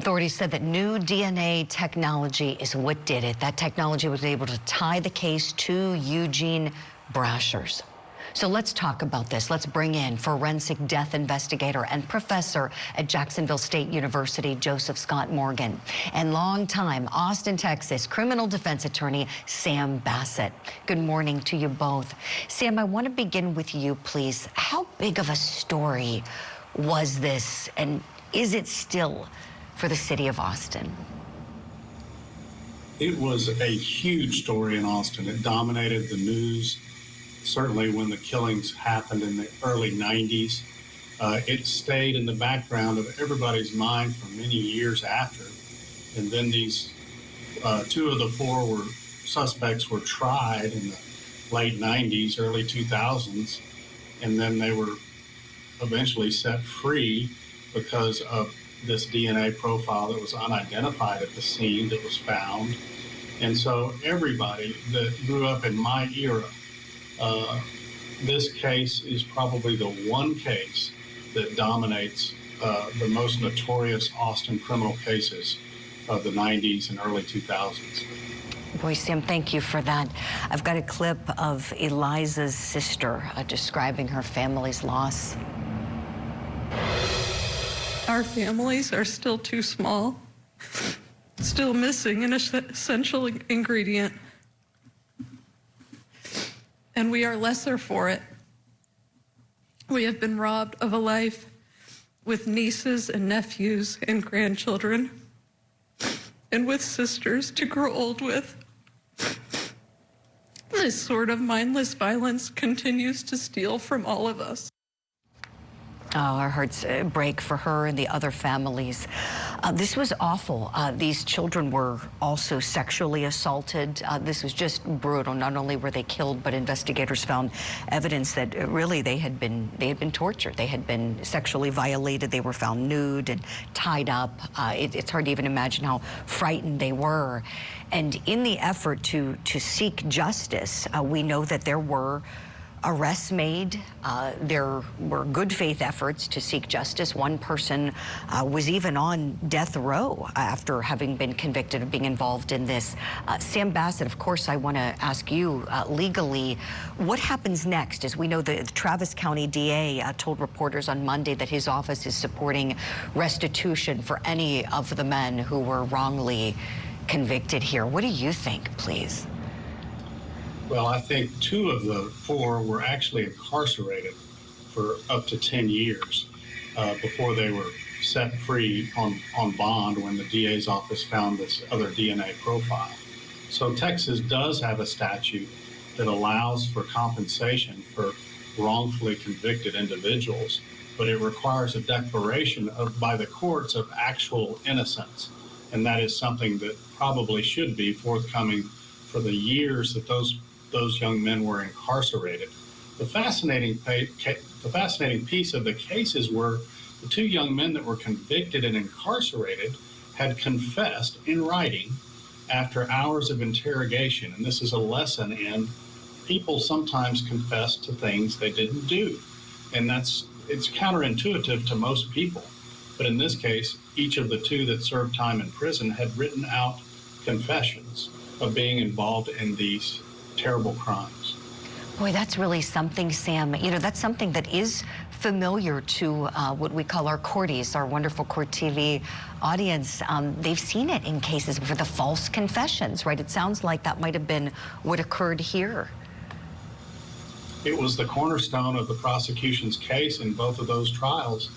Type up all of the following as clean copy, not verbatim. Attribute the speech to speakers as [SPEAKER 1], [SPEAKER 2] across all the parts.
[SPEAKER 1] Authorities said that new DNA technology is what did it. That technology was able to tie the case to Eugene Brasher's. So let's talk about this. Let's bring in forensic death investigator and professor at Jacksonville State University, Joseph Scott Morgan, and longtime Austin, Texas criminal defense attorney, Sam Bassett. Good morning to you both. Sam, I want to begin with you, please. How big of a story was this, and is it still for the city of Austin?
[SPEAKER 2] It was a huge story in Austin. It dominated the news. Certainly when the killings happened in the early 90s, it stayed in the background of everybody's mind for many years after. And then these two of the four suspects were tried in the late 90s, early 2000s, and then they were eventually set free because of this DNA profile that was unidentified at the scene that was found. And so everybody that grew up in my era, this case is probably the one case that dominates the most notorious Austin criminal cases of the 90s and early 2000s.
[SPEAKER 1] Boy, Sam, thank you for that. I've got a clip of Eliza's sister describing her family's loss.
[SPEAKER 3] Our families are still too small, still missing an essential ingredient, and we are lesser for it. We have been robbed of a life with nieces and nephews and grandchildren, and with sisters to grow old with. This sort of mindless violence continues to steal from all of us.
[SPEAKER 1] Oh, our hearts break for her and the other families. This was awful. These children were also sexually assaulted. This was just brutal. Not only were they killed, but investigators found evidence that really they had been tortured. They had been sexually violated. They were found nude and tied up. It's hard to even imagine how frightened they were. And in the effort to seek justice, we know that there were arrests made. There were good faith efforts to seek justice. One person was even on death row after having been convicted of being involved in this. Sam Bassett, of course, I want to ask you legally, what happens next? As we know, the Travis County DA told reporters on Monday that his office is supporting restitution for any of the men who were wrongly convicted here. What do you think, please?
[SPEAKER 2] Well, I think two of the four were actually incarcerated for up to 10 years before they were set free on bond when the DA's office found this other DNA profile. So Texas does have a statute that allows for compensation for wrongfully convicted individuals, but it requires a declaration by the courts of actual innocence. And that is something that probably should be forthcoming for the years that those young men were incarcerated. The fascinating piece of the cases were the two young men that were convicted and incarcerated had confessed in writing after hours of interrogation. And this is a lesson in people sometimes confess to things they didn't do. And it's counterintuitive to most people. But in this case, each of the two that served time in prison had written out confessions of being involved in these terrible crimes.
[SPEAKER 1] Boy, that's really something, Sam. You know, that's something that is familiar to what we call our courties, our wonderful Court TV audience. They've seen it in cases for the false confessions, right? It sounds like that might have been what occurred here.
[SPEAKER 2] It was the cornerstone of the prosecution's case in both of those trials,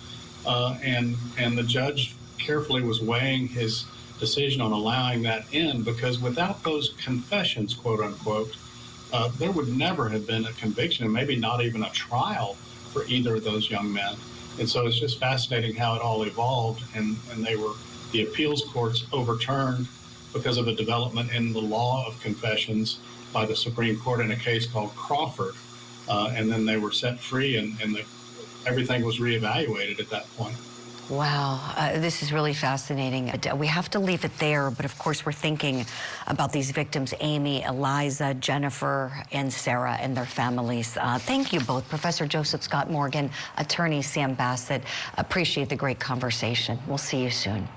[SPEAKER 2] and the judge carefully was weighing his decision on allowing that in, because without those confessions, quote unquote, there would never have been a conviction and maybe not even a trial for either of those young men. And so it's just fascinating how it all evolved, and the appeals courts overturned because of a development in the law of confessions by the Supreme Court in a case called Crawford. And then they were set free, and everything was reevaluated at that point.
[SPEAKER 1] Wow, this is really fascinating. We have to leave it there, but of course we're thinking about these victims, Amy, Eliza, Jennifer, and Sarah, and their families. Thank you both. Professor Joseph Scott Morgan, attorney Sam Bassett. Appreciate the great conversation. We'll see you soon.